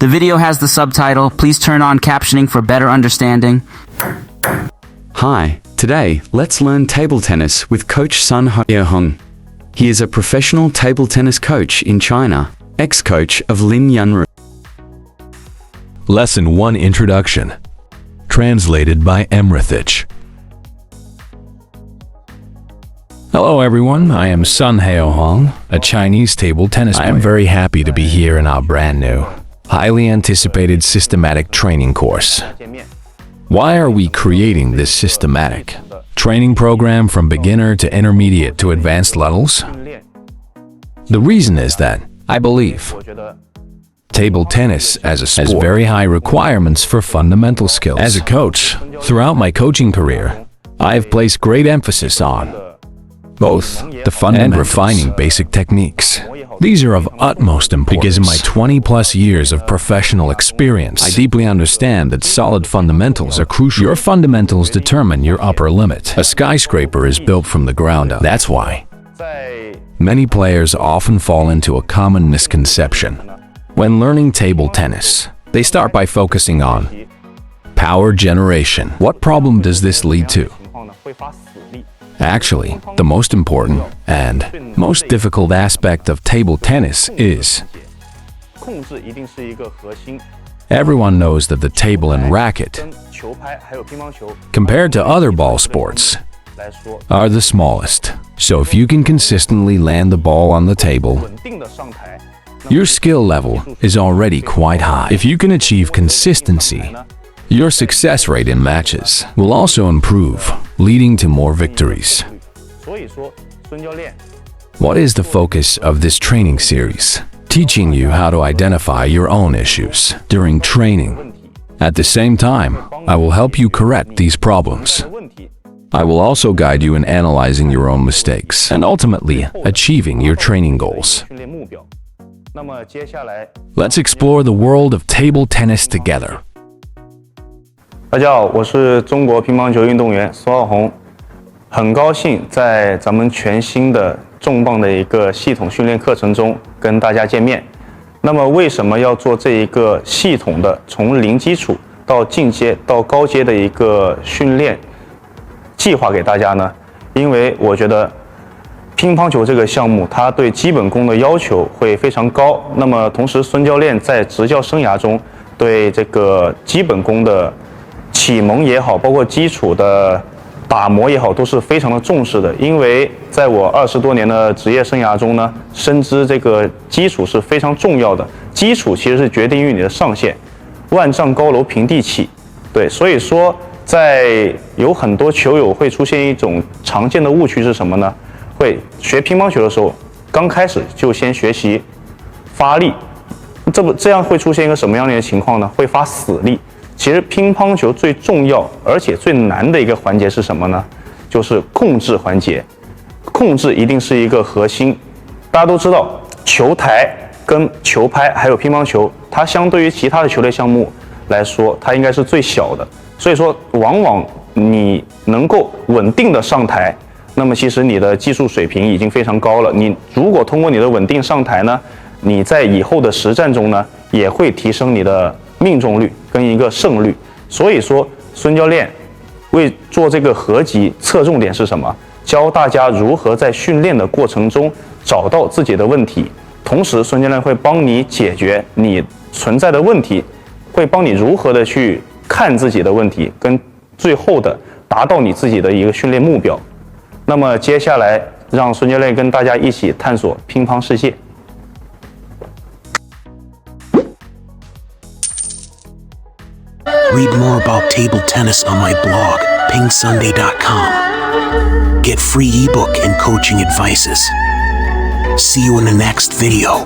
The video has the subtitle. Please turn on captioning for better understanding. Hi, today let's learn table tennis with Coach Sun Heo-hong. He is a professional table tennis coach in China, ex-coach of Lin Yunru. Lesson 1 Introduction. Translated by Emrithich. Hello everyone, I am Sun Heo-hong, a Chinese table tennis player. I am very happy to be here in our brand new, highly anticipated systematic training course. Why are we creating this systematic training program from beginner to intermediate to advanced levels? The reason is that I believe table tennis as a sport has very high requirements for fundamental skills. As a coach, throughout my coaching career, I have placed great emphasis on both the fundamentals and refining basic techniques. These are of utmost importance because in my 20-plus years of professional experience, I deeply understand that solid fundamentals are crucial. Your fundamentals determine your upper limit. A skyscraper is built from the ground up. That's why many players often fall into a common misconception. When learning table tennis, they start by focusing on power generation. What problem does this lead to? Actually, the most important and most difficult aspect of table tennis is everyone knows that the table and racket, compared to other ball sports, are the smallest. So if you can consistently land the ball on the table, your skill level is already quite high. If you can achieve consistency, your success rate in matches will also improve, leading to more victories. What is the focus of this training series? Teaching you how to identify your own issues during training. At the same time, I will help you correct these problems. I will also guide you in analyzing your own mistakes and ultimately achieving your training goals. Let's explore the world of table tennis together. 大家好，我是中国乒乓球运动员苏浩宏，很高兴在咱们全新的重磅的一个系统训练课程中跟大家见面。那么为什么要做这一个系统的从零基础到进阶到高阶的一个训练计划给大家呢？因为我觉得乒乓球这个项目它对基本功的要求会非常高，那么同时孙教练在执教生涯中对这个基本功的启蒙也好，包括基础的打磨也好，都是非常的重视的。因为在我20多年的职业生涯中呢，深知这个基础是非常重要的。基础其实是决定于你的上限，万丈高楼平地起。对，所以说在有很多球友会出现一种常见的误区是什么呢？会学乒乓球的时候，刚开始就先学习发力，这样会出现一个什么样的情况呢？会发死力。其实乒乓球最重要而且最难的一个环节是什么呢？就是控制环节。控制一定是一个核心。大家都知道，球台跟球拍还有乒乓球，它相对于其他的球类项目来说，它应该是最小的。所以说，往往你能够稳定的上台，那么其实你的技术水平已经非常高了。你如果通过你的稳定上台呢，你在以后的实战中呢，也会提升你的命中率跟一个胜率。所以说孙教练为做这个合集侧重点是什么？教大家如何在训练的过程中找到自己的问题，同时孙教练会帮你解决你存在的问题，会帮你如何的去看自己的问题，跟最后的达到你自己的一个训练目标。那么接下来让孙教练跟大家一起探索乒乓世界。Read more about table tennis on my blog, pingsunday.com. Get free ebook and coaching advices. See you in the next video.